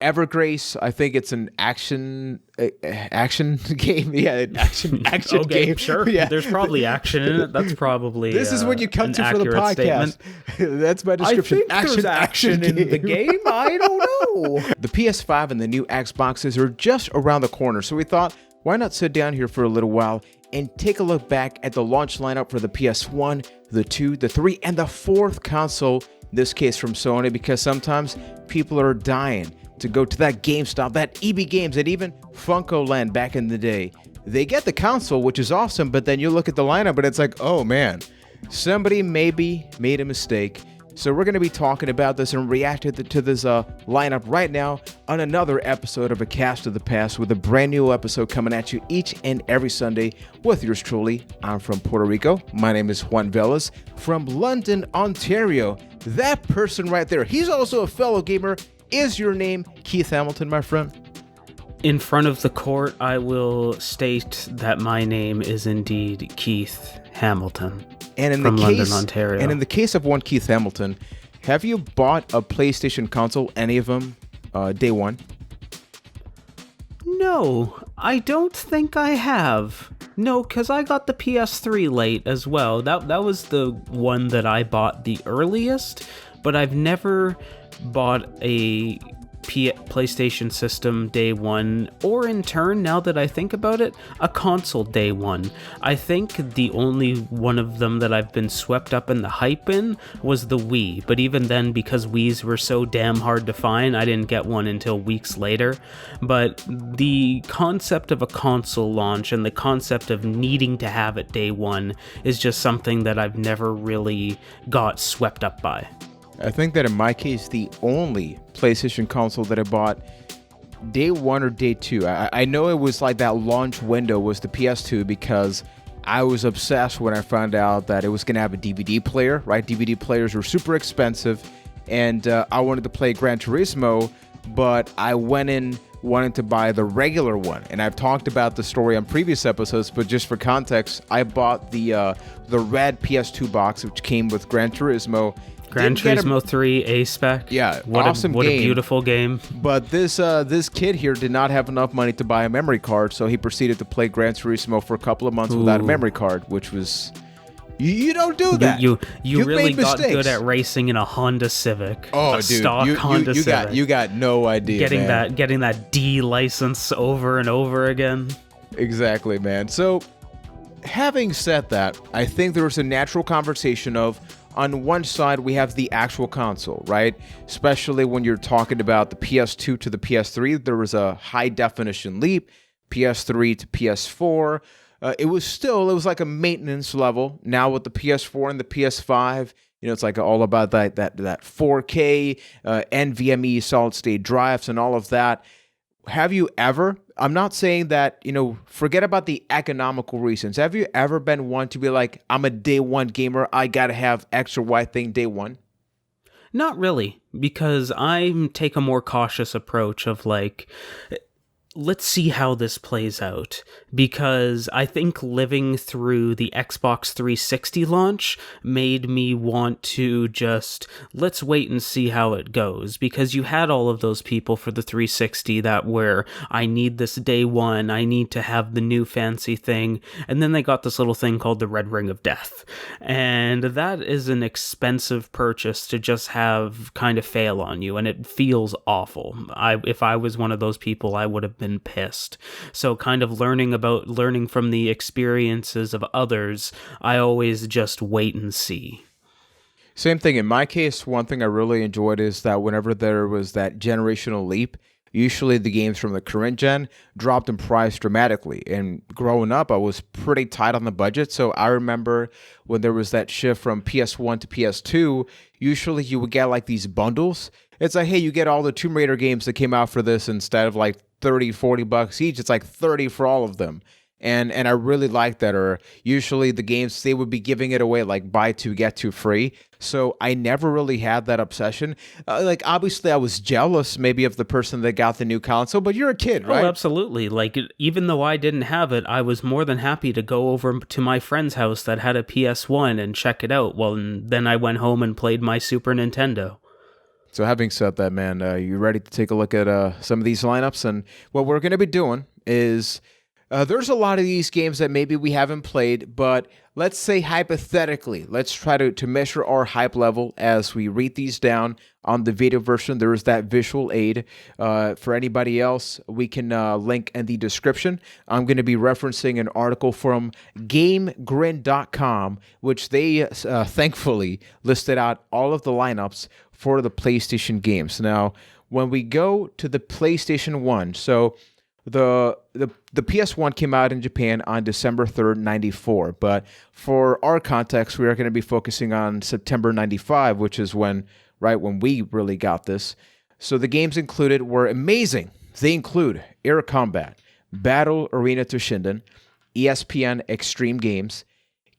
Evergrace, I think it's an action game. Yeah, action Okay, game. sure. Yeah. There's probably action in it. That's probably This is what you come an to for the accurate podcast. statement. That's my description. there's action in the game. I don't know. The PS5 and the new Xboxes are just around the corner, so we thought, why not sit down here for a little while and take a look back at the launch lineup for the PS1, the 2, the 3, and the 4th console, in this case from Sony, because sometimes people are dying to go to that GameStop, that EB Games, and even Funko Land back in the day. They get the console, which is awesome, but then you look at the lineup and it's like, oh man, somebody maybe made a mistake. So we're going to be talking about this and reacting to this lineup right now on another episode of A Cast of the Past, with a brand new episode coming at you each and every Sunday with yours truly. I'm from Puerto Rico. My name is Juan Velas from London, Ontario. That person right there, he's also a fellow gamer. Is your name Keith Hamilton, my friend? In front of the court, I will state that my name is indeed Keith Hamilton. And in from the London, case, Ontario. And in the case of one Keith Hamilton, have you bought a PlayStation console, any of them, day one? No, I don't think I have. No, because I got the PS3 late as well. That was the one that I bought the earliest, but I've never bought a PlayStation system day one, or in turn, now that I think about it, a console day one. I think the only one of them that I've been swept up in the hype in was the Wii, but even then, because Wiis were so damn hard to find, I didn't get one until weeks later. But the concept of a console launch and the concept of needing to have it day one is just something that I've never really got swept up by. I think that in my case, the only PlayStation console that I bought day one or day two, I know it was like that launch window was the PS2, because I was obsessed when I found out that it was going to have a DVD player, right? DVD players were super expensive, and I wanted to play Gran Turismo, but I went in wanting to buy the regular one. And I've talked about the story on previous episodes, but just for context, I bought the red PS2 box, which came with Gran Turismo. Gran Turismo 3 A-Spec. Yeah, what awesome what game. A beautiful game. But this kid here did not have enough money to buy a memory card, so he proceeded to play Gran Turismo for a couple of months without a memory card, which was... You don't do that. You really got mistakes. good at racing in a Honda Civic. Oh, a dude, stock Honda Civic. you got no idea, man. Getting that D license over and over again. Exactly, man. So, having said that, I think there was a natural conversation of, on one side, we have the actual console, right? Especially when you're talking about the PS2 to the PS3, there was a high definition leap, PS3 to PS4. It was like a maintenance level. Now with the PS4 and the PS5, it's like all about that 4K, NVMe solid state drives and all of that. Have you ever, I'm not saying that, forget about the economical reasons. Have you ever been one to be like, I'm a day one gamer, I gotta have X or Y thing day one? Not really, because I take a more cautious approach of like, let's see how this plays out, because I think living through the Xbox 360 launch made me want to just, let's wait and see how it goes, because you had all of those people for the 360 that were, I need this day one, I need to have the new fancy thing, and then they got this little thing called the Red Ring of Death, and that is an expensive purchase to just have kind of fail on you, and it feels awful. If I was one of those people, I would have been pissed. So kind of learning from the experiences of others, I always just wait and see. Same thing. In my case, one thing I really enjoyed is that whenever there was that generational leap, usually the games from the current gen dropped in price dramatically. And growing up, I was pretty tight on the budget. So I remember when there was that shift from PS1 to PS2, usually you would get like these bundles. It's like, hey, you get all the Tomb Raider games that came out for this instead of like $30-$40 each. It's like 30 for all of them. And I really like that. Or usually the games, they would be giving it away like buy two, get two free. So I never really had that obsession. Like, obviously I was jealous maybe of the person that got the new console, but you're a kid, right? Oh, absolutely. Like, even though I didn't have it, I was more than happy to go over to my friend's house that had a PS1 and check it out. Well, and then I went home and played my Super Nintendo. So having said that, man, you ready to take a look at some of these lineups? And what we're going to be doing is there's a lot of these games that maybe we haven't played, but let's say hypothetically, let's try to measure our hype level as we read these down on the video version. There is that visual aid. For anybody else, we can link in the description. I'm going to be referencing an article from GameGrin.com, which they thankfully listed out all of the lineups for the PlayStation games. Now, when we go to the PlayStation 1, so the PS1 came out in Japan on December 3rd, 94, but for our context, we are going to be focusing on September 95, which is when we really got this. So the games included were amazing. They include Air Combat, Battle Arena Toshinden, ESPN Extreme Games,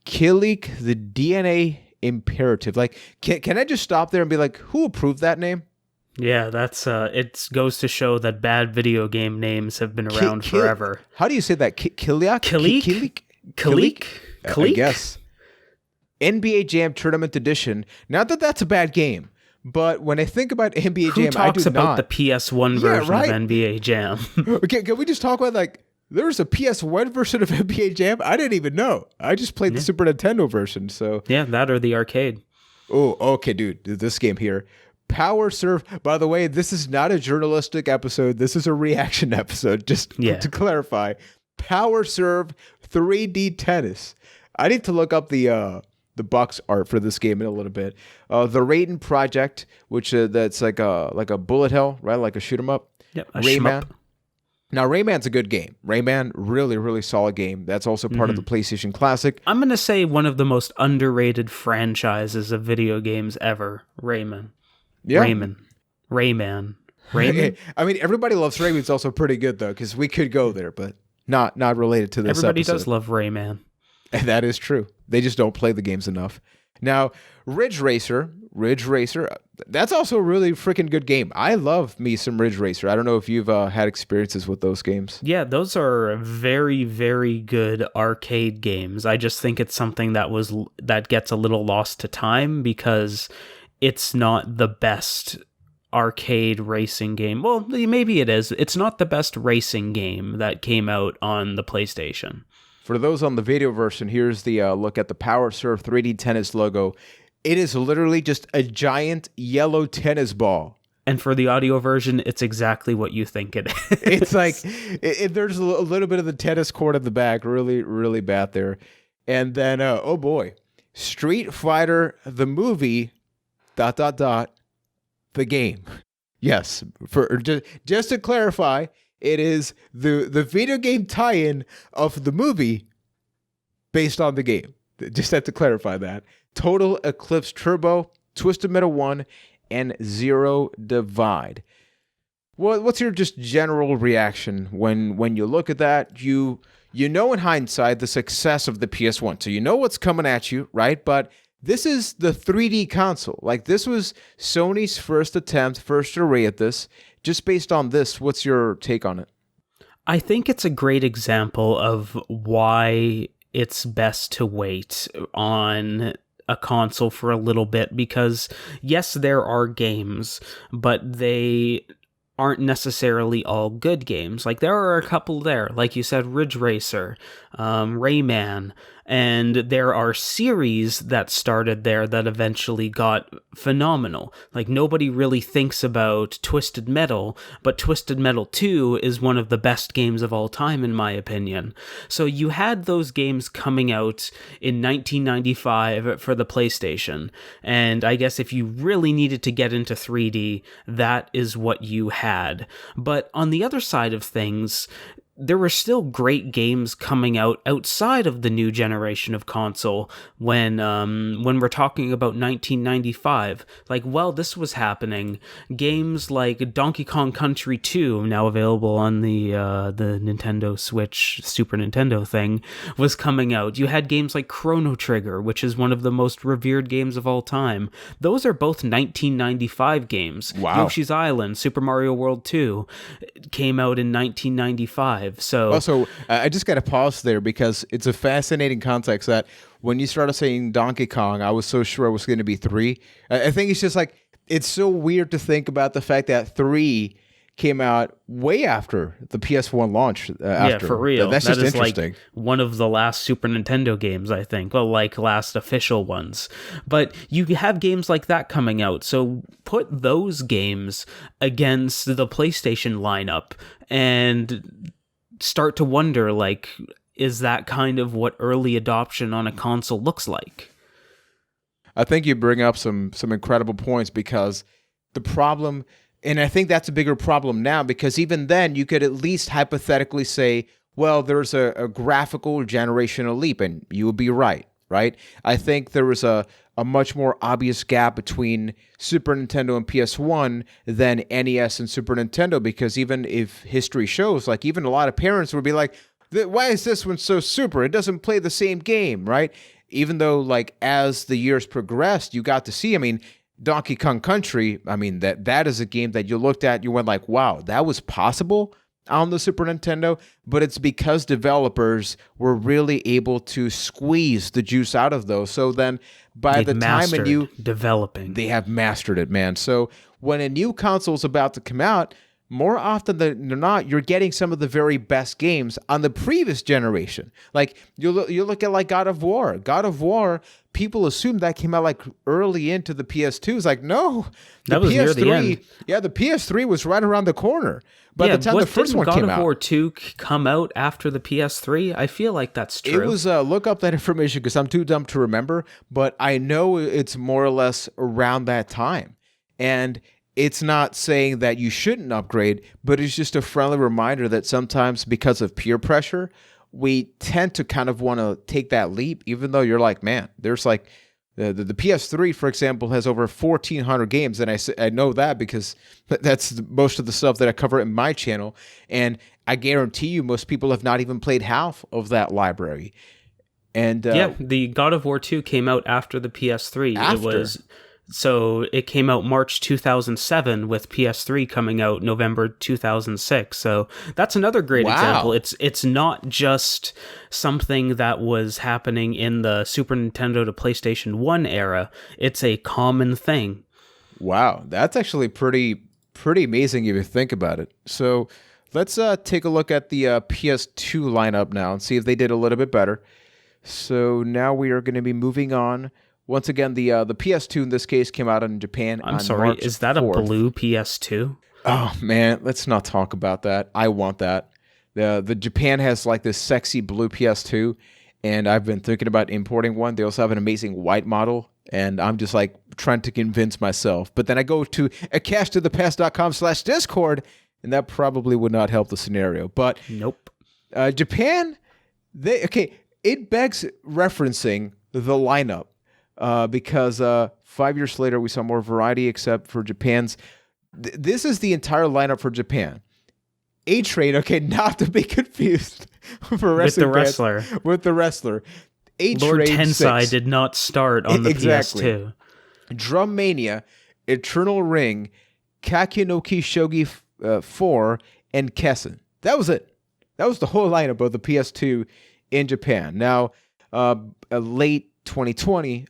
Kilik the DNA Imperative. Like, can I just stop there and be like, who approved that name? Yeah, that's it goes to show that bad video game names have been around forever. How do you say that? Kilik? Kilik? I guess. NBA Jam Tournament Edition. Not that that's a bad game, but when I think about NBA Jam, I do about not. The PS1 version of NBA Jam? Okay, can we just talk about, like, there's a PS1 version of NBA Jam? I didn't even know. I just played the Super Nintendo version, so. Yeah, that or the arcade. Oh, okay, dude. This game here. Power Serve. By the way, this is not a journalistic episode. This is a reaction episode, just to clarify. Power Serve 3D Tennis. I need to look up the box art for this game in a little bit. The Raiden Project, which that's like a bullet hell, right? Like a shoot 'em up. Yep, Rayman. Now, Rayman's a good game. Rayman, really, really solid game. That's also part of the PlayStation Classic. I'm going to say one of the most underrated franchises of video games ever, Rayman. Yeah. Rayman. I mean, everybody loves Rayman. It's also pretty good, though, because we could go there, but not related to this Everybody episode. does love Rayman. And that is true. They just don't play the games enough. Now, Ridge Racer, that's also a really freaking good game. I love me some Ridge Racer. I don't know if you've had experiences with those games. Yeah, those are very, very good arcade games. I just think it's something that gets a little lost to time because it's not the best arcade racing game. Well, maybe it is. It's not the best racing game that came out on the PlayStation. For those on the video version, here's the look at the Power Serve 3D Tennis logo. It is literally just a giant yellow tennis ball. And for the audio version, it's exactly what you think it is. It's like, there's a little bit of the tennis court in the back. Really, really bad there. And then, oh boy, Street Fighter, the movie, ... the game. Yes, for just to clarify, it is the video game tie-in of the movie based on the game. Just had to clarify that. Total Eclipse Turbo, Twisted Metal 1, and Zero Divide. What's your just general reaction when you look at that? You know in hindsight the success of the PS1, so you know what's coming at you, right? But this is the 3D console. Like, this was Sony's first array at this. Just based on this, what's your take on it? I think it's a great example of why it's best to wait on a console for a little bit, because yes, there are games, but they aren't necessarily all good games. Like, there are a couple there, like you said, Ridge Racer, Rayman, and there are series that started there that eventually got phenomenal. Like, nobody really thinks about Twisted Metal, but Twisted Metal 2 is one of the best games of all time, in my opinion. So you had those games coming out in 1995 for the PlayStation, and I guess if you really needed to get into 3D, that is what you had. But on the other side of things, there were still great games coming out outside of the new generation of console when we're talking about 1995. Like, while this was happening, games like Donkey Kong Country 2, now available on the Nintendo Switch, Super Nintendo thing, was coming out. You had games like Chrono Trigger, which is one of the most revered games of all time. Those are both 1995 games. Wow. Yoshi's Island, Super Mario World 2 came out in 1995. So also, I just got to pause there because it's a fascinating context that when you started saying Donkey Kong, I was so sure it was going to be 3. I think it's just like, It's so weird to think about the fact that 3 came out way after the PS1 launch. Yeah, for real. That's just interesting. Like one of the last Super Nintendo games, I think. Well, like last official ones. But you have games like that coming out. So put those games against the PlayStation lineup and start to wonder, like, is that kind of what early adoption on a console looks like? I think you bring up some incredible points, because the problem, and I think that's a bigger problem now, because even then you could at least hypothetically say, well, there's a graphical generational leap, and you would be right? I think there was a much more obvious gap between Super Nintendo and PS1 than NES and Super Nintendo, because even if history shows, like, even a lot of parents would be like, why is this one so super? It doesn't play the same game, right? Even though, like, as the years progressed, you got to see, I mean, Donkey Kong Country, I mean, that is a game that you looked at, you went like, wow, that was possible on the Super Nintendo, but it's because developers were really able to squeeze the juice out of those. So then by the time developing, they have mastered it, man. So when a new console is about to come out, more often than not, you're getting some of the very best games on the previous generation. Like, you look at, like, God of War. God of War, people assume that came out, like, early into the PS2. It's like, no. That was near the end. Yeah, the PS3 was right around the corner by the time the first one came out. God of War 2 come out after the PS3? I feel like that's true. It was, look up that information because I'm too dumb to remember, but I know it's more or less around that time. And it's not saying that you shouldn't upgrade, but it's just a friendly reminder that sometimes, because of peer pressure, we tend to kind of want to take that leap, even though you're like, man, there's like the PS3, for example, has over 1,400 games, and I know that because that's most of the stuff that I cover in my channel, and I guarantee you most people have not even played half of that library. And yeah, the God of War 2 came out after the PS3. So it came out March 2007 with PS3 coming out November 2006. So that's another great example. It's not just something that was happening in the Super Nintendo to PlayStation 1 era. It's a common thing. Wow, that's actually pretty amazing if you think about it. So let's take a look at the PS2 lineup now and see if they did a little bit better. So now we are going to be moving on. Once again, the PS2 in this case came out in Japan. I'm sorry, March is that 4th. A blue PS2? Oh man, let's not talk about that. I want that. The Japan has like this sexy blue PS2, and I've been thinking about importing one. They also have an amazing white model, and I'm just like trying to convince myself. But then I go to acashtothepast.com/discord, and that probably would not help the scenario. But nope. Japan, it begs referencing the lineup. Because 5 years later, we saw more variety except for Japan's. This is the entire lineup for Japan. A-Train, not to be confused for wrestling with the wrestler. A-Train Lord Tensai 6. did not start on the PS2. Drum Mania, Eternal Ring, Kakenoki Shogi 4, and Kessen. That was it. That was the whole lineup of the PS2 in Japan. Now, late 2000,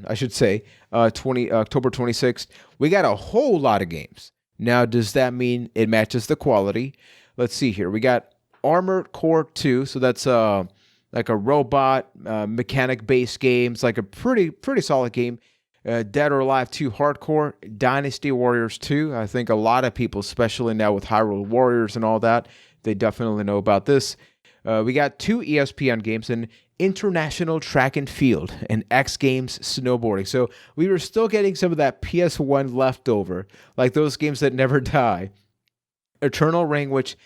I should say, October 26th, we got a whole lot of games. Now, does that mean it matches the quality? Let's see here. We got Armored Core 2, so that's like a robot, mechanic-based game. It's like a pretty solid game. Dead or Alive 2 Hardcore, Dynasty Warriors 2. I think a lot of people, especially now with Hyrule Warriors and all that, they definitely know about this. We got 2 ESPN games, and International Track and Field, and X Games Snowboarding. So we were still getting some of that PS1 leftover, like those games that never die. Eternal Ring, which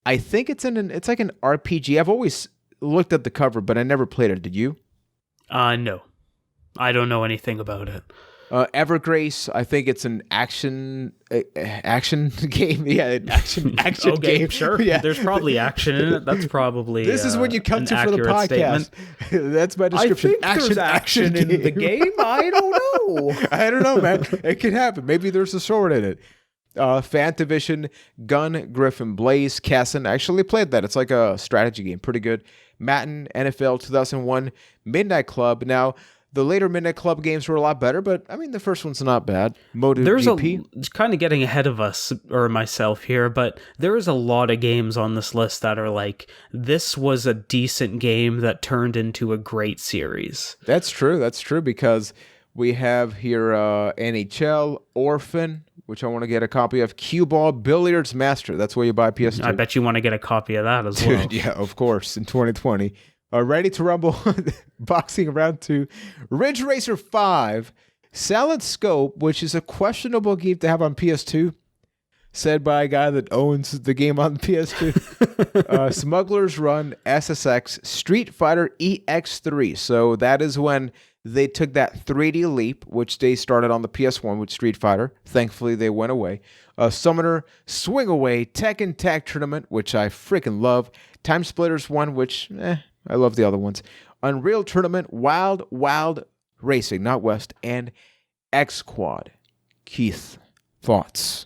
I think it's like an RPG. I've always looked at the cover, but I never played it. Did you? No. I don't know anything about it. Evergrace, I think it's an action game. Yeah, action okay, game. Sure. Yeah. There's probably action in it. That's probably this is what you come to for the podcast. That's my description. I think there's action in the game. I don't know. I don't know, man. It could happen. Maybe there's a sword in it. Fantavision, Gun, Griffin, Blaze, Kessen. I actually played that. It's like a strategy game. Pretty good. Madden, NFL 2001, Midnight Club. Now, The later Midnight Club games were a lot better, but I mean, the first one's not bad. There's MotoGP. kind of getting ahead of us or myself here, but there is a lot of games on this list that are like, this was a decent game that turned into a great series. That's true. That's true because we have here NHL, Orphan, which I want to get a copy of, Cue Ball, Billiards Master. That's where you buy PS2. I bet you want to get a copy of that as well. Dude, yeah, of course, in 2020. Ready to Rumble, Boxing Round 2, Ridge Racer 5, Silent Scope, which is a questionable game to have on PS2, said by a guy that owns the game on PS2. Smuggler's Run, SSX, Street Fighter EX3. So that is when they took that 3D leap, which they started on the PS1 with Street Fighter. Thankfully, they went away. Summoner, Swing Away, Tekken Tag Tournament, which I freaking love. Time Splitters 1, which, I love the other ones. Unreal Tournament, Wild Wild Racing, not West, and X-Quad. Keith, thoughts?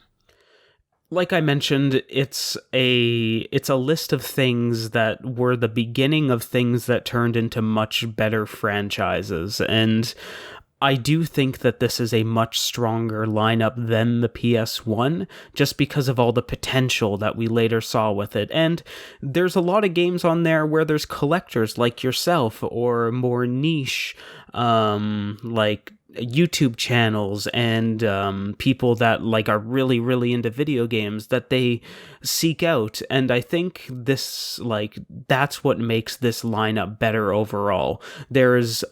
Like I mentioned, it's a list of things that were the beginning of things that turned into much better franchises, and I do think that this is a much stronger lineup than the PS1, just because of all the potential that we later saw with it. And there's a lot of games on there where there's collectors like yourself, or more niche, like YouTube channels and people that like are really, really into video games that they seek out. And I think this, like, that's what makes this lineup better overall. There's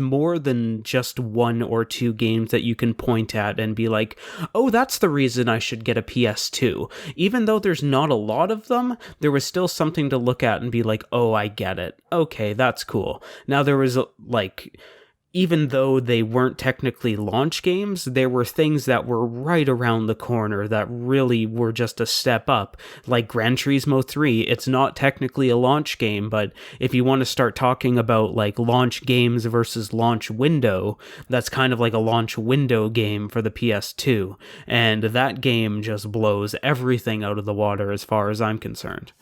more than just one or two games that you can point at and be like, oh, that's the reason I should get a PS2. Even though there's not a lot of them, there was still something to look at and be like, oh, I get it. Okay, that's cool. Now there was like, even though they weren't technically launch games, there were things that were right around the corner that really were just a step up. Like Gran Turismo 3, it's not technically a launch game, but if you want to start talking about like launch games versus launch window, that's kind of like a launch window game for the PS2. And that game just blows everything out of the water as far as I'm concerned.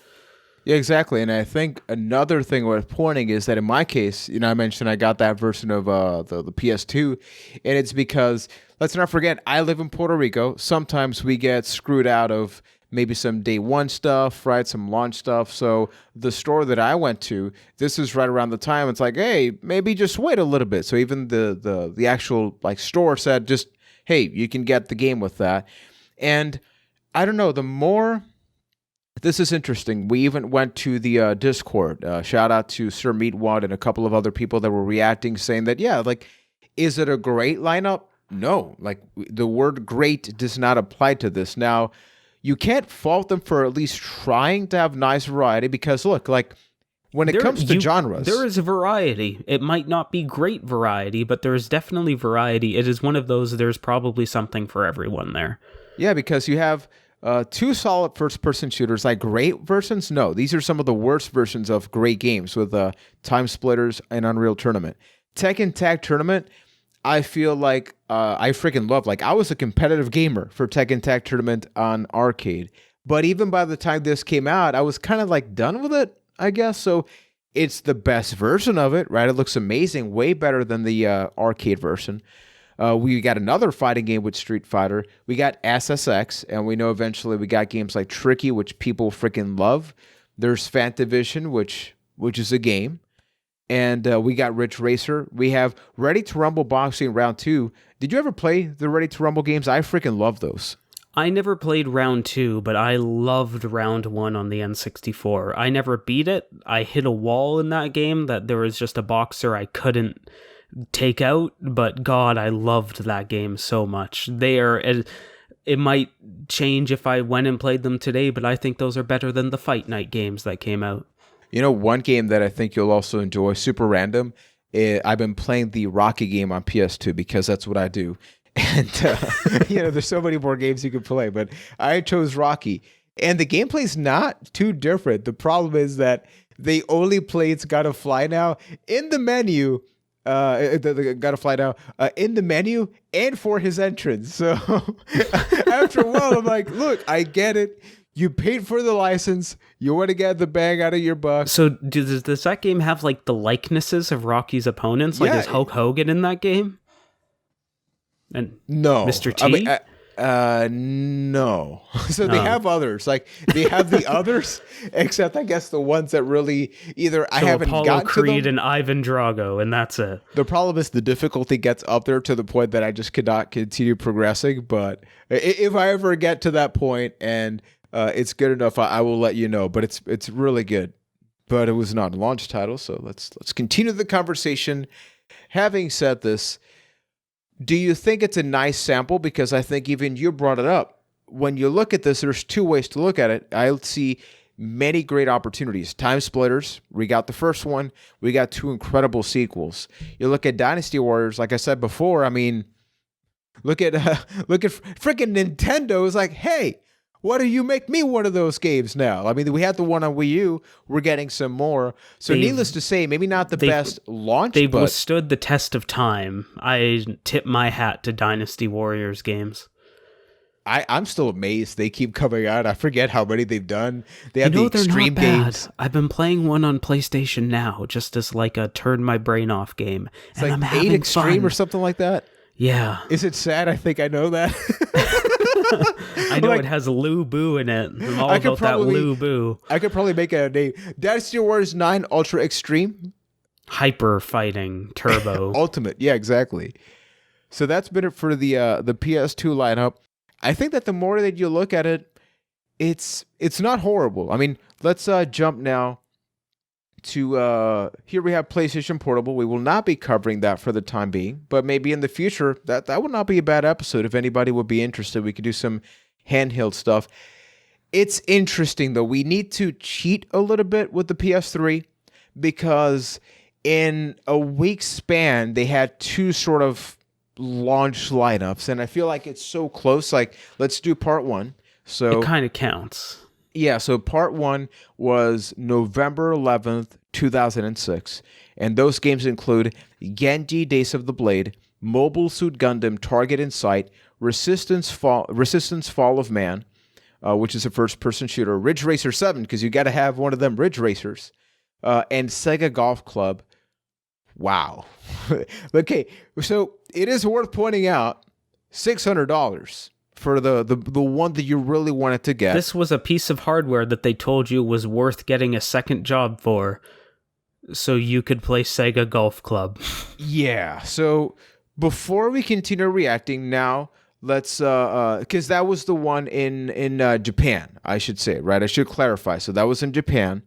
Yeah, exactly. And I think another thing worth pointing is that in my case, I mentioned I got that version of the PS2, and it's because, let's not forget, I live in Puerto Rico. Sometimes we get screwed out of maybe some day one stuff, right? Some launch stuff. So the store that I went to, this is right around the time. It's like, hey, maybe just wait a little bit. So even the actual like store said, just, hey, you can get the game with that. And I don't know, the more... This is interesting. We even went to the Discord. Shout out to Sir Meatwad and a couple of other people that were reacting, saying that, yeah, like, is it a great lineup? No. Like, the word great does not apply to this. Now, you can't fault them for at least trying to have nice variety because, look, like, when it comes to genres... There is variety. It might not be great variety, but there is definitely variety. It is one of those, there's probably something for everyone there. Yeah, because you have... two solid first-person shooters, like great versions? No, these are some of the worst versions of great games with Time Splitters and Unreal Tournament. Tekken Tag Tournament, I feel like I freaking love. Like, I was a competitive gamer for Tekken Tag Tournament on arcade, but even by the time this came out, I was kind of like done with it, I guess. So it's the best version of it, right? It looks amazing, way better than the arcade version. We got another fighting game with Street Fighter. We got SSX, and we know eventually we got games like Tricky, which people freaking love. There's Fantavision, which is a game. And we got Ridge Racer. We have Ready to Rumble Boxing Round 2. Did you ever play the Ready to Rumble games? I freaking love those. I never played Round 2, but I loved Round 1 on the N64. I never beat it. I hit a wall in that game that there was just a boxer I couldn't take out, but God, I loved that game so much. It might change if I went and played them today, but I think those are better than the Fight Night games that came out. One game that I think you'll also enjoy, super random, I've been playing the Rocky game on PS2 because that's what I do. And, there's so many more games you can play, but I chose Rocky. And the gameplay's not too different. The problem is that they only play It's Gotta Fly Now in the menu. Gotta fly now in the menu and for his entrance. So after a while, I'm like, look, I get it. You paid for the license. You want to get the bang out of your buck. So does that game have like the likenesses of Rocky's opponents? Like, is Hulk Hogan in that game? And no, Mr. T? I mean, no. So they have others. Like they have the others, except I guess the ones that really either I haven't Apollo gotten Creed to them. and Ivan Drago, and that's it. The problem is the difficulty gets up there to the point that I just cannot continue progressing. But if I ever get to that point and it's good enough, I will let you know. But it's really good. But it was not a launch title, so let's continue the conversation. Having said this, do you think it's a nice sample? Because I think even you brought it up. When you look at this, there's two ways to look at it. I see many great opportunities. Time Splitters, we got the first one. We got two incredible sequels. You look at Dynasty Warriors, like I said before, I mean, look at freaking Nintendo is like, hey, why do you make me one of those games now? I mean, we had the one on Wii U. We're getting some more. So needless to say, maybe not the best launch, they've but withstood the test of time. I tip my hat to Dynasty Warriors games. I'm still amazed they keep coming out. I forget how many they've done. They have the extreme they're not bad. games. I've been playing one on PlayStation Now, just as like a turn my brain off game. It's and like I'm 8 having Extreme fun. or something like that. Yeah. Is it sad? I think I know that. I know it has Lou Boo in it. I'm all about that Lou Boo. I could probably make a name. Dynasty Warriors 9 Ultra Extreme. Hyper Fighting Turbo. Ultimate. Yeah, exactly. So that's been it for the PS2 lineup. I think that the more that you look at it, it's not horrible. I mean, let's jump now to here we have PlayStation Portable. We will not be covering that for the time being, but maybe in the future that would not be a bad episode. If anybody would be interested, we could do some handheld stuff. It's interesting though. We need to cheat a little bit with the PS3 because in a week span they had two sort of launch lineups, and I feel like it's so close. Like, let's do part one. So it kind of counts. Yeah, so part one was November 11th, 2006, and those games include Genji Days of the Blade, Mobile Suit Gundam Target in Sight, Resistance Fall of Man, which is a first-person shooter, Ridge Racer 7, because you got to have one of them Ridge Racers, and Sega Golf Club. Wow. Okay, so it is worth pointing out, $600 for the one that you really wanted to get. This was a piece of hardware that they told you was worth getting a second job for, so you could play Sega Golf Club. Yeah, so before we continue reacting now, let's, because that was the one in Japan, I should say, right? I should clarify. So that was in Japan,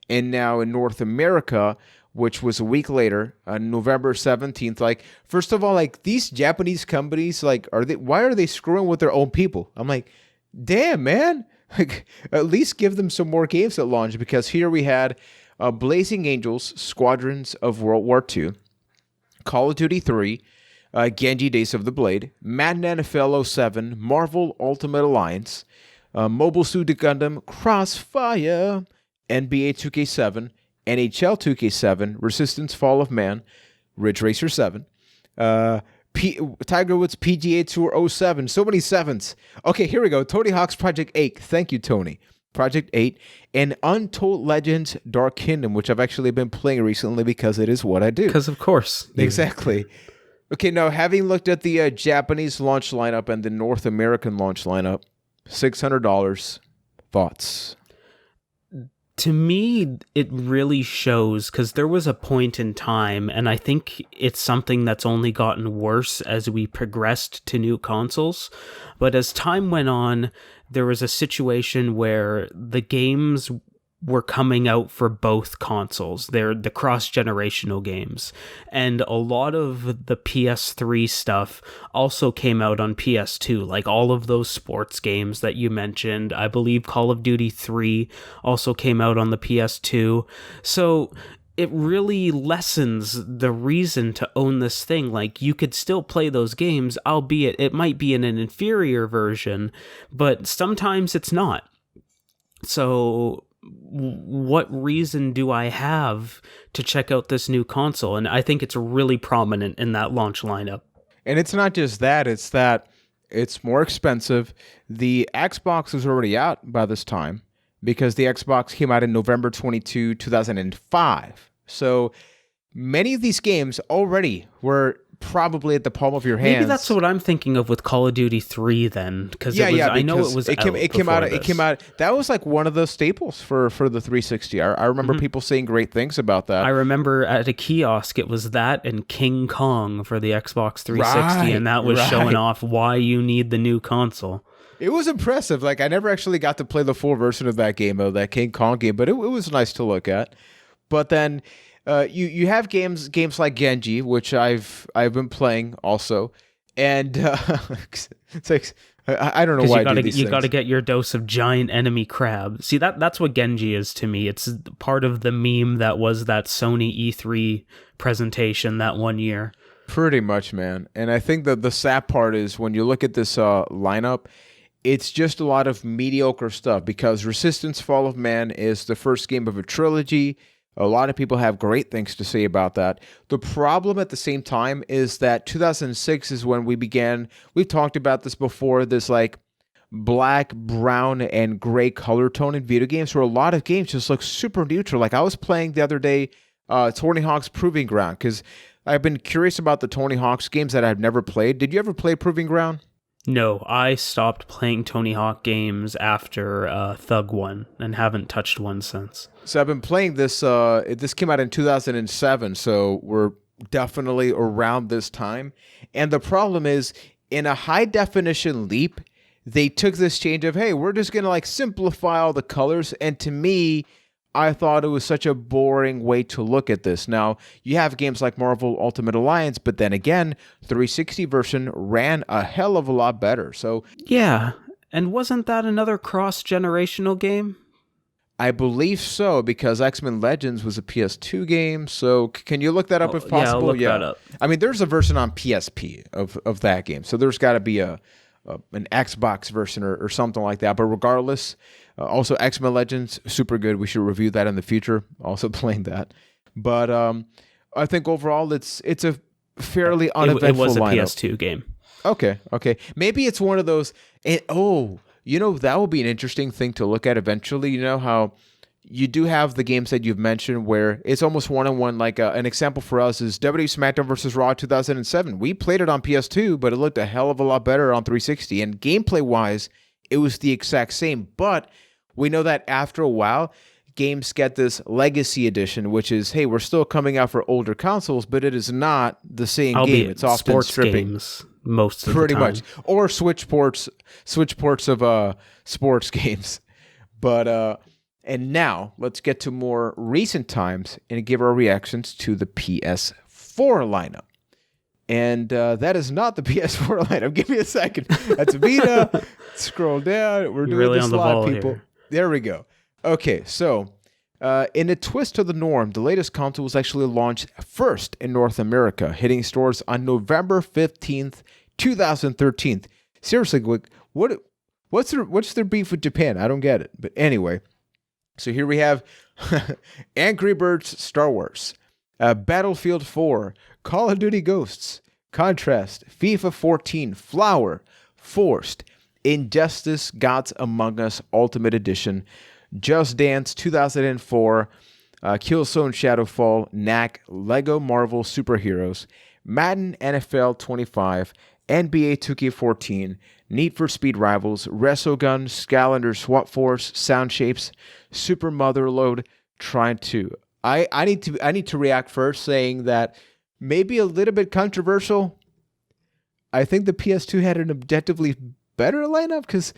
and now in North America, which was a week later, November 17th. Like, first of all, like, these Japanese companies, like, why are they screwing with their own people? I'm like, damn, man. Like, at least give them some more games at launch, because here we had Blazing Angels, Squadrons of World War II, Call of Duty 3, Genji Days of the Blade, Madden NFL 07, Marvel Ultimate Alliance, Mobile Suit Gundam, Crossfire, NBA 2K7, NHL 2K7, Resistance Fall of Man, Ridge Racer 7, Tiger Woods PGA Tour 07, so many sevens. Okay, here we go. Tony Hawk's Project 8. Thank you, Tony. Project 8, and Untold Legends Dark Kingdom, which I've actually been playing recently because it is what I do. Because of course. Exactly. Okay, now having looked at the Japanese launch lineup and the North American launch lineup, $600. Thoughts? To me, it really shows, because there was a point in time, and I think it's something that's only gotten worse as we progressed to new consoles, but as time went on, there was a situation where the games were coming out for both consoles. They're the cross-generational games. And a lot of the PS3 stuff also came out on PS2, like all of those sports games that you mentioned. I believe Call of Duty 3 also came out on the PS2. So it really lessens the reason to own this thing. Like, you could still play those games, albeit it might be in an inferior version, but sometimes it's not. So what reason do I have to check out this new console? And I think it's really prominent in that launch lineup. And it's not just that, it's that It's more expensive. The Xbox was already out by this time because the Xbox came out in November 22, 2005. So many of these games already were probably at the palm of your hands. Maybe that's what I'm thinking of with Call of Duty 3 then, because I know it was came out. That was like one of the staples for the 360. I remember people saying great things about that. I remember at a kiosk it was that and King Kong for the Xbox 360, and that was showing off why you need the new console. It was impressive. Like, I never actually got to play the full version of that game, that King Kong game, but it was nice to look at. But then you have games like Genji, which I've been playing also, and it's like I don't know why you got to get your dose of giant enemy crab. See, that's what Genji is to me. It's part of the meme that was that Sony E3 presentation that one year. Pretty much, man. And I think that the sad part is when you look at this lineup, it's just a lot of mediocre stuff because Resistance: Fall of Man is the first game of a trilogy. A lot of people have great things to say about that. The problem at the same time is that 2006 is when we've talked about this before, this like black, brown, and gray color tone in video games where a lot of games just look super neutral. Like I was playing the other day Tony Hawk's Proving Ground because I've been curious about the Tony Hawk's games that I've never played. Did you ever play Proving Ground? No, I stopped playing Tony Hawk games after Thug 1 and haven't touched one since. So I've been playing this. This came out in 2007, so we're definitely around this time. And the problem is, in a high definition leap, they took this change of, hey, we're just gonna like simplify all the colors. And to me, I thought it was such a boring way to look at this. Now, you have games like Marvel Ultimate Alliance, but then again, 360 version ran a hell of a lot better. So yeah, and wasn't that another cross-generational game? I believe so, because X-Men Legends was a PS2 game. So can you look that up if possible? Yeah, I'll look that up. I mean, there's a version on PSP of that game, so there's got to be an Xbox version or something like that. But regardless, also X-Men Legends, super good. We should review that in the future. Also playing that. But I think overall it's a fairly uneventful lineup. It was a PS2 game. Okay. Maybe it's one of those... that will be an interesting thing to look at eventually. You know how you do have the games that you've mentioned where it's almost one-on-one. Like an example for us is WWE SmackDown vs. Raw 2007. We played it on PS2, but it looked a hell of a lot better on 360. And gameplay-wise, it was the exact same. But we know that after a while, games get this Legacy Edition, which is, hey, we're still coming out for older consoles, but it is not the same game. It's often sports stripping. Games most of pretty the time. much, or switch ports of sports games. But and now let's get to more recent times and give our reactions to the PS4 lineup. And that is not the PS4 lineup. Give me a second. That's Vita. Scroll down. We're doing really this on the live, ball people. here. There we go. Okay, so in a twist to the norm, the latest console was actually launched first in North America, hitting stores on November 15th, 2013. Seriously, what's their beef with Japan? I don't get it. But anyway, so here we have Angry Birds Star Wars, Battlefield 4, Call of Duty Ghosts, Contrast, FIFA 14, Flower, Forced, Injustice Gods Among Us Ultimate Edition, Just Dance 2004, Killzone Shadowfall, Knack, Lego Marvel Superheroes, Madden NFL 25, NBA 2K14, Need for Speed Rivals, Resogun, Skylander Swap Force, Sound Shapes, Super Motherload, Trine 2. I need to react first, saying that maybe a little bit controversial. I think the PS2 had an objectively better lineup because,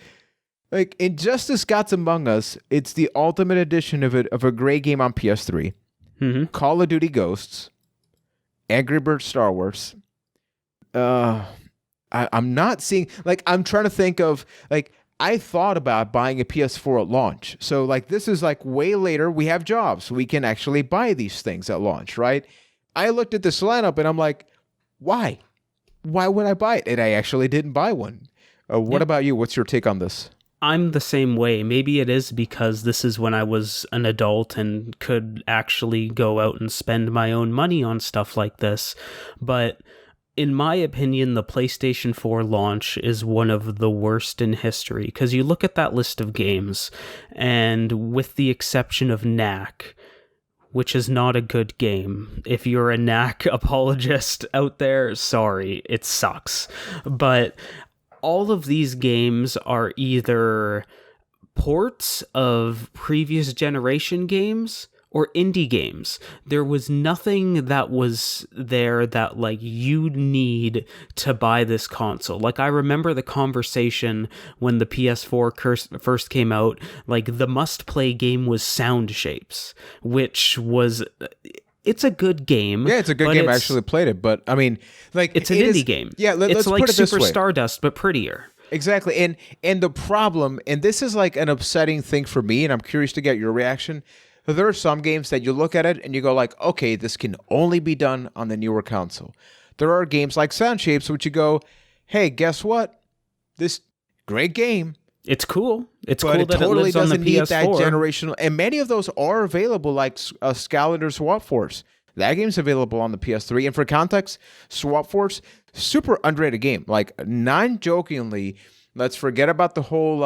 like, Injustice Gods Among Us, it's the ultimate edition of a great game on PS3. Mm-hmm. Call of Duty Ghosts, Angry Birds Star Wars. I'm not seeing, like, I'm trying to think of, like, I thought about buying a PS4 at launch. So, like, this is, like, way later. We have jobs. So we can actually buy these things at launch, right? I looked at this lineup and I'm like, why? Why would I buy it? And I actually didn't buy one. What about you? What's your take on this? I'm the same way. Maybe it is because this is when I was an adult and could actually go out and spend my own money on stuff like this. But in my opinion, the PlayStation 4 launch is one of the worst in history, because you look at that list of games, and with the exception of Knack, which is not a good game. If you're a Knack apologist out there, sorry, it sucks. But all of these games are either ports of previous generation games or indie games. There was nothing that was there that, like, you need to buy this console. Like, I remember the conversation when the PS4 first came out, like, the must-play game was Sound Shapes, which was... It's a good game. Yeah, it's a good game. I actually played it, but, I mean, like... It's an indie game. Yeah, let's like put it this Super way. Stardust, but prettier. Exactly. And the problem, and this is like an upsetting thing for me, and I'm curious to get your reaction. There are some games that you look at it and you go like, okay, this can only be done on the newer console. There are games like Sound Shapes, which you go, hey, guess what? This great game. It's cool. It's but cool it that totally it lives on the doesn't need PS4. that generational. And many of those are available, like Scalandar Swap Force. That game's available on the PS3. And for context, Swap Force, super underrated game. Like, non-jokingly, let's forget about the whole...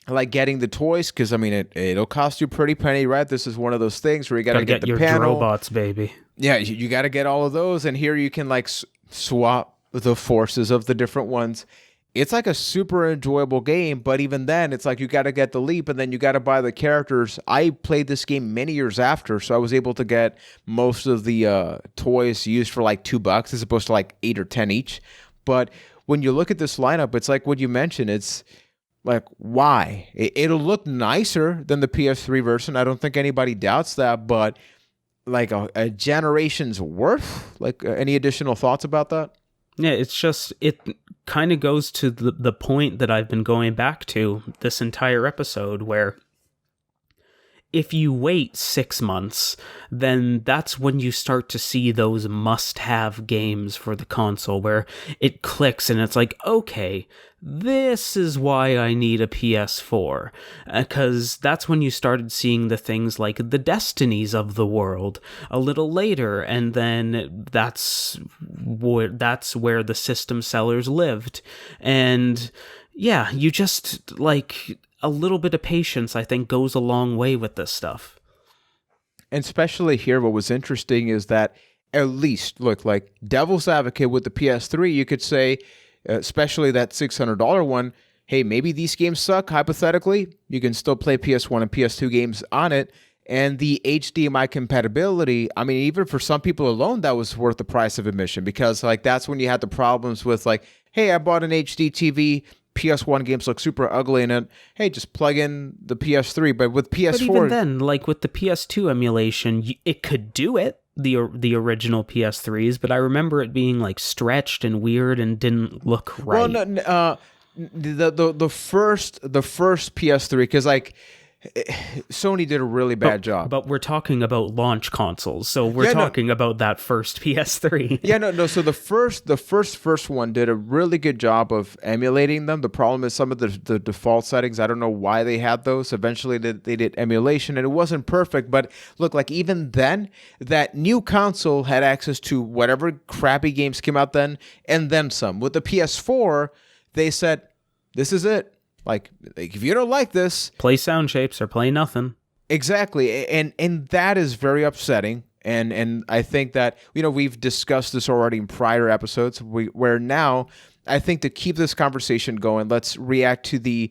like getting the toys, because I mean it'll cost you a pretty penny, right? This is one of those things where you gotta get the your panel. robots, baby. Yeah, you gotta get all of those, and here you can like swap the forces of the different ones. It's like a super enjoyable game, but even then, it's like you gotta get the leap, and then you gotta buy the characters. I played this game many years after, so I was able to get most of the toys used for like $2 as opposed to like 8 or 10 each. But when you look at this lineup, it's like what you mentioned. It's like, why? It'll look nicer than the PS3 version. I don't think anybody doubts that, but like a generation's worth? Like, any additional thoughts about that? Yeah, it's just, it kind of goes to the point that I've been going back to this entire episode, where if you wait 6 months, then that's when you start to see those must-have games for the console, where it clicks and it's like, okay, this is why I need a PS4. Because that's when you started seeing the things like the Destinies of the world a little later, and then that's where the system sellers lived. And yeah, you just, like... a little bit of patience, I think, goes a long way with this stuff. And especially here, what was interesting is that at least, look, like devil's advocate with the PS3, you could say, especially that $600 one, hey, maybe these games suck, hypothetically. You can still play PS1 and PS2 games on it. And the HDMI compatibility, I mean, even for some people alone, that was worth the price of admission, because like that's when you had the problems with like, hey, I bought an HD TV, PS1 games look super ugly in it. Hey, just plug in the PS3. But with PS4... But even then, like with the PS2 emulation, it could do it, the original PS3s, but I remember it being like stretched and weird and didn't look right. Well, the first PS3, because like... Sony did a really bad job. But we're talking about launch consoles, so we're talking about that first PS3. No. So the first one did a really good job of emulating them. The problem is some of the default settings, I don't know why they had those. Eventually they did emulation, and it wasn't perfect. But look, like even then, that new console had access to whatever crappy games came out then, and then some. With the PS4, they said, this is it. Like, if you don't like this... play Sound Shapes or play nothing. Exactly. And that is very upsetting. And I think that, we've discussed this already in prior episodes, where now, I think to keep this conversation going, let's react to the...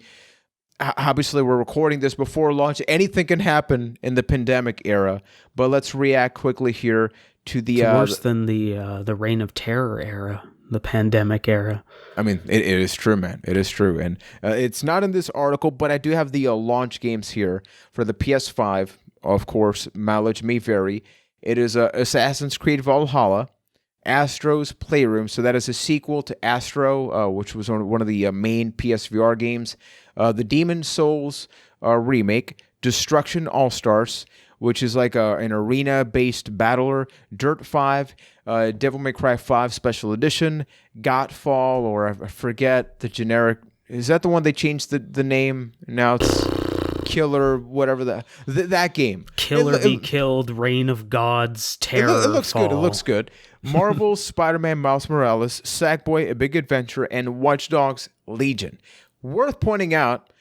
Obviously, we're recording this before launch. Anything can happen in the pandemic era. But let's react quickly here to the... It's worse than the Reign of Terror era. The pandemic era. I mean, it is true, man. It is true. And it's not in this article, but I do have the launch games here for the PS5. Of course, mileage may vary. It is Assassin's Creed Valhalla, Astro's Playroom. So that is a sequel to Astro, which was one of the main PSVR games. The Demon Souls remake, Destruction All-Stars, which is like an arena-based battler, Dirt 5, Devil May Cry 5 Special Edition, Godfall, or I forget the generic... Is that the one they changed the name? Now it's Killer, whatever that game. Killer Be Killed, Reign of Gods, Terror. It looks good. It looks good. Marvel's Spider-Man Miles Morales, Sackboy: A Big Adventure, and Watch Dogs Legion. Worth pointing out,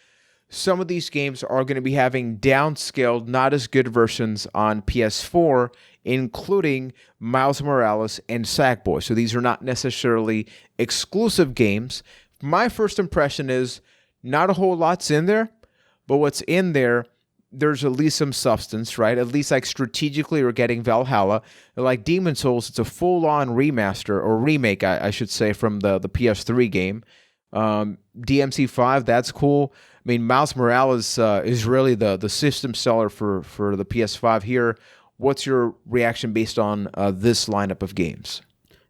some of these games are going to be having downscaled, not as good versions on PS4, including Miles Morales and Sackboy. So these are not necessarily exclusive games. My first impression is not a whole lot's in there, but what's in there, there's at least some substance, right? At least like strategically we're getting Valhalla. Like Demon Souls, it's a full-on remaster, or remake, I should say, from the PS3 game. DMC5, that's cool. I mean, Miles Morales is really the system seller for the PS5 here. What's your reaction based on this lineup of games?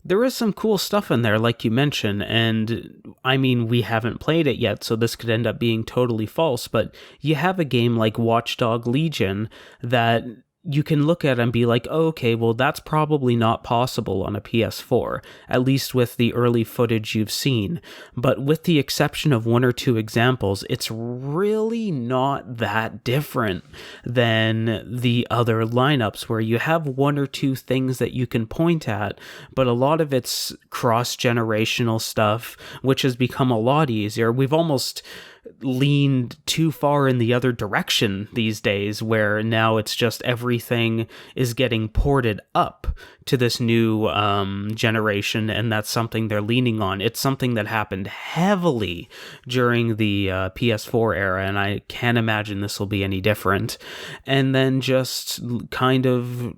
There is some cool stuff in there, like you mentioned, and I mean, we haven't played it yet, so this could end up being totally false, but you have a game like Watch Dogs Legion that you can look at and be like, oh, okay, well, that's probably not possible on a PS4, at least with the early footage you've seen. But with the exception of one or two examples, it's really not that different than the other lineups where you have one or two things that you can point at, but a lot of it's cross-generational stuff, which has become a lot easier. We've almost leaned too far in the other direction these days, where now it's just everything is getting ported up to this new generation, and that's something they're leaning on. It's something that happened heavily during the PS4 era, and I can't imagine this will be any different. And then just kind of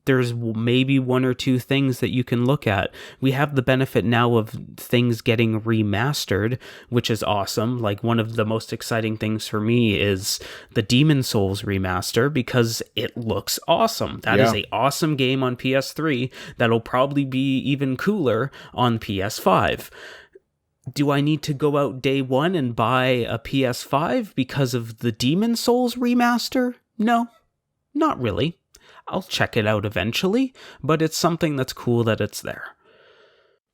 there's maybe one or two things that you can look at. We have the benefit now of things getting remastered, which is awesome. Like, one of the most exciting things for me is the Demon Souls remaster, because it looks awesome. That is an awesome game on PS3 that'll probably be even cooler on PS5. Do I need to go out day one and buy a PS5 because of the Demon Souls remaster? No, not really. I'll check it out eventually, but it's something that's cool that it's there.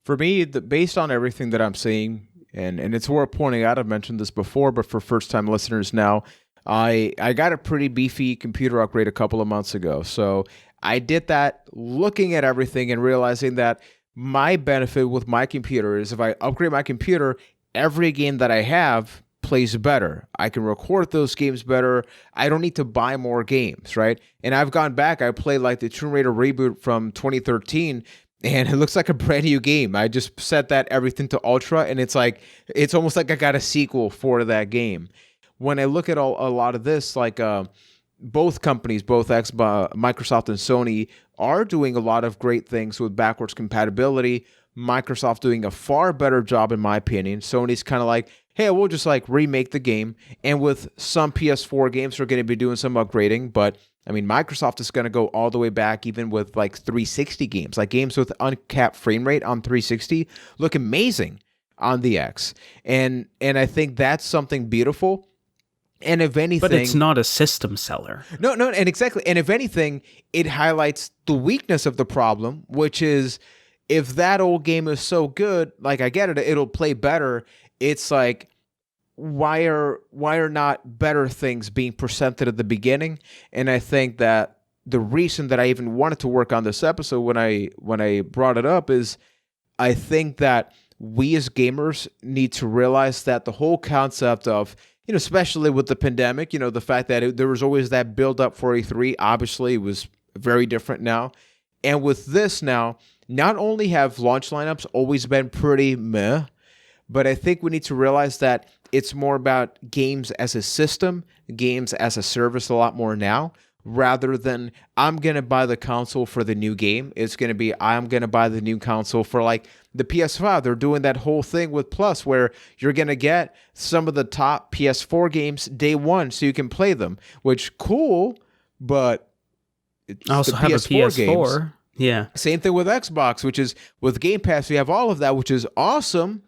For me, based on everything that I'm seeing, and it's worth pointing out, I've mentioned this before, but for first-time listeners now, I got a pretty beefy computer upgrade a couple of months ago. So I did that looking at everything and realizing that my benefit with my computer is if I upgrade my computer, every game that I have plays better. I can record those games better. I don't need to buy more games, right? And I've gone back. I played like the Tomb Raider reboot from 2013, and it looks like a brand new game. I just set that everything to ultra, and it's almost like I got a sequel for that game. When I look at a lot of this, like both companies, both Xbox, Microsoft and Sony, are doing a lot of great things with backwards compatibility. Microsoft doing a far better job, in my opinion. Sony's kind of like, hey, we'll just like remake the game. And with some PS4 games, we're going to be doing some upgrading. But I mean, Microsoft is going to go all the way back, even with like 360 games. Like games with uncapped frame rate on 360 look amazing on the X. And I think that's something beautiful. And if anything, but it's not a system seller. No, and exactly. And if anything, it highlights the weakness of the problem, which is if that old game is so good, like I get it, it'll play better. It's like, why are not better things being presented at the beginning? And I think that the reason that I even wanted to work on this episode when I brought it up is I think that we as gamers need to realize that the whole concept of, especially with the pandemic, the fact that there was always that build up for E3, obviously it was very different now. And with this now, not only have launch lineups always been pretty meh, but I think we need to realize that it's more about games as a system, games as a service a lot more now, rather than I'm going to buy the console for the new game. It's going to be I'm going to buy the new console for like the PS5. They're doing that whole thing with Plus where you're going to get some of the top PS4 games day one so you can play them, which cool, but it's I also the have PS4 a PS4. Games. Yeah. Same thing with Xbox, which is with Game Pass, we have all of that, which is awesome.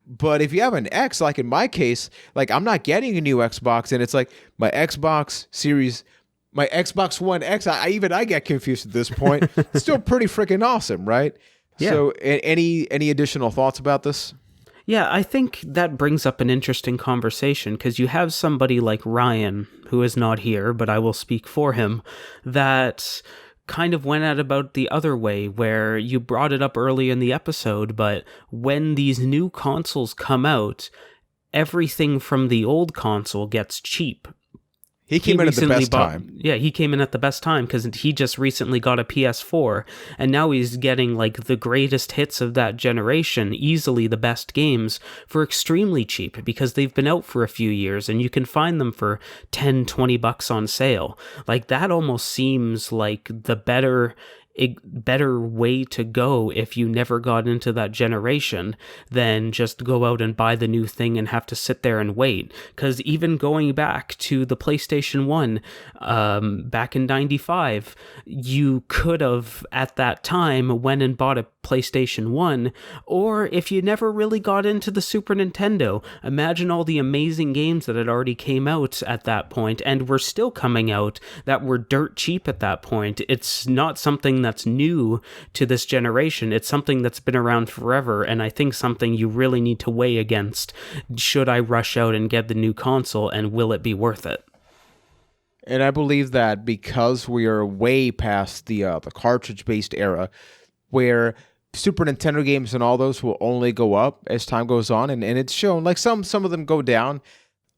But if you have an X, like in my case, like I'm not getting a new Xbox, and it's like my Xbox Series, my Xbox One X, I get confused at this point. It's still pretty freaking awesome, right? Yeah. So any additional thoughts about this? Yeah, I think that brings up an interesting conversation because you have somebody like Ryan, who is not here, but I will speak for him, that kind of went at about the other way, where you brought it up early in the episode, but when these new consoles come out, everything from the old console gets cheap. He came in at the best time. Yeah, he came in at the best time because he just recently got a PS4, and now he's getting like the greatest hits of that generation, easily the best games, for extremely cheap because they've been out for a few years and you can find them for $10-20 on sale. Like, that almost seems like the better way to go if you never got into that generation than just go out and buy the new thing and have to sit there and wait. Because even going back to the PlayStation 1 back in 95, you could have at that time went and bought a PlayStation 1, or if you never really got into the Super Nintendo, imagine all the amazing games that had already came out at that point and were still coming out that were dirt cheap at that point. It's not something that's new to this generation. It's something that's been around forever, and I think something you really need to weigh against. Should I rush out and get the new console, and will it be worth it? And I believe that because we are way past the cartridge-based era, where Super Nintendo games and all those will only go up as time goes on, and it's shown, like some of them go down.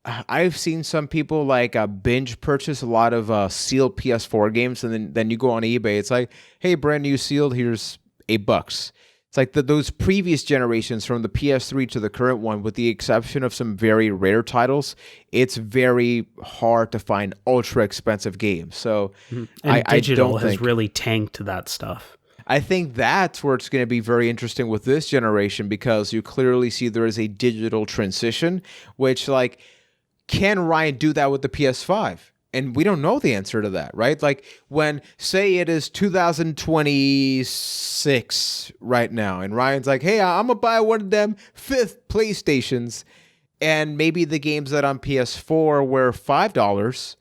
I've seen some people like binge purchase a lot of sealed PS4 games, and then you go on eBay. It's like, hey, brand new sealed, here's $8. It's like those previous generations from the PS3 to the current one, with the exception of some very rare titles, it's very hard to find ultra expensive games. So digital I don't has really tanked that stuff. I think that's where it's going to be very interesting with this generation, because you clearly see there is a digital transition, which, like, can Ryan do that with the PS5? And we don't know the answer to that, right? Like, when, say it is 2026 right now, and Ryan's like, hey, I'm going to buy one of them 5th PlayStations, and maybe the games that on PS4 were $5,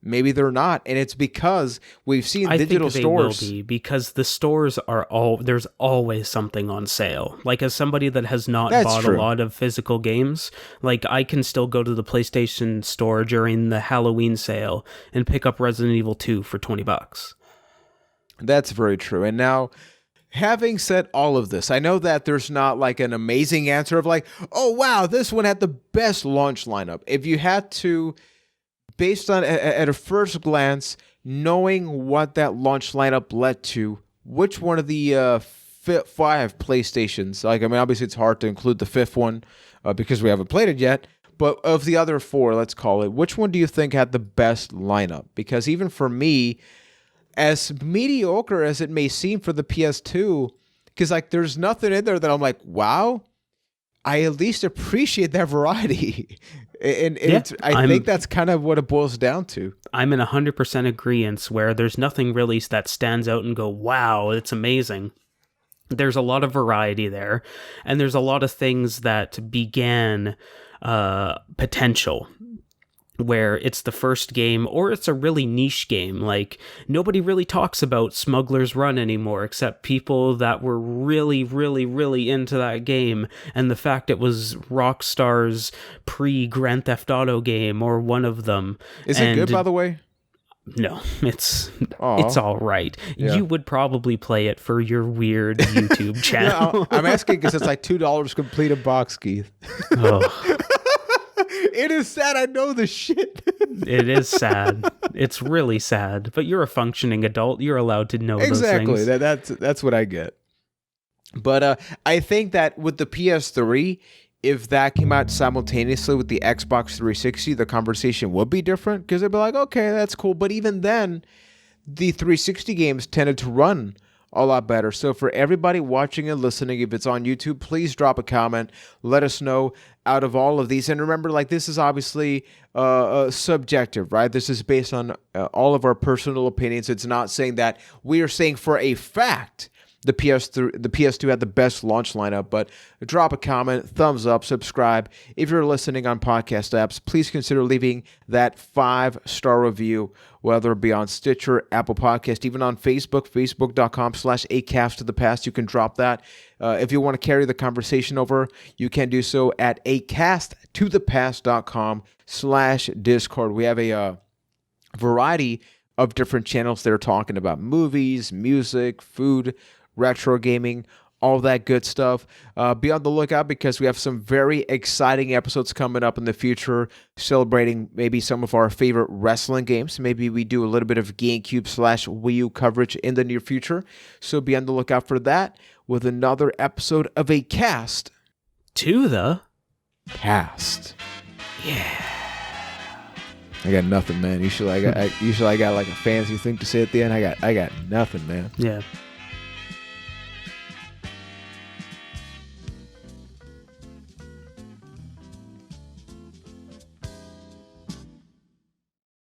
maybe they're not, and it's because we've seen digital stores. Will be, because the stores are there's always something on sale. Like, as somebody that has not bought a lot of physical games, like, I can still go to the PlayStation store during the Halloween sale and pick up Resident Evil 2 for $20. That's very true. And now, having said all of this, I know that there's not like an amazing answer of like, oh wow, this one had the best launch lineup. If you had to, based on at a first glance, knowing what that launch lineup led to, which one of the 5 PlayStations, like, I mean, obviously it's hard to include the 5th one because we haven't played it yet, but of the other 4, let's call it, which one do you think had the best lineup? Because even for me, as mediocre as it may seem for the PS2, because like there's nothing in there that I'm like, wow, I at least appreciate that variety. And I think that's kind of what it boils down to. I'm in 100% agreement, where there's nothing really that stands out and go, wow, it's amazing. There's a lot of variety there, and there's a lot of things that began potential, where it's the first game, or it's a really niche game. Like, nobody really talks about Smuggler's Run anymore, except people that were really, really, really into that game, and the fact it was Rockstar's pre-Grand Theft Auto game, or one of them. Is it good, by the way? No, it's all right. Yeah. You would probably play it for your weird YouTube channel. No, I'm asking because it's like $2 complete a box, Keith. Oh. It is sad. I know the shit. It is sad. It's really sad. But you're a functioning adult. You're allowed to know exactly. those things. That's what I get. But I think that with the PS3, if that came out simultaneously with the Xbox 360, the conversation would be different, because they'd be like, okay, that's cool. But even then, the 360 games tended to run a lot better. So for everybody watching and listening, if it's on YouTube, please drop a comment. Let us know out of all of these. And remember, like, this is obviously subjective, right? This is based on all of our personal opinions. It's not saying that we are saying for a fact the PS2 had the best launch lineup, but drop a comment, thumbs up, subscribe. If you're listening on podcast apps, please consider leaving that 5-star review, whether it be on Stitcher, Apple Podcast, even on Facebook, facebook.com/acasttothepast. You can drop that. If you want to carry the conversation over, you can do so at acasttothepast.com/Discord. We have a variety of different channels that are talking about movies, music, food, retro gaming, all that good stuff. Be on the lookout because we have some very exciting episodes coming up in the future, celebrating maybe some of our favorite wrestling games. Maybe we do a little bit of GameCube/Wii U coverage in the near future. So be on the lookout for that with another episode of A Cast to the Past. Yeah. I got nothing, man. Usually I got like a fancy thing to say at the end. I got nothing, man. Yeah.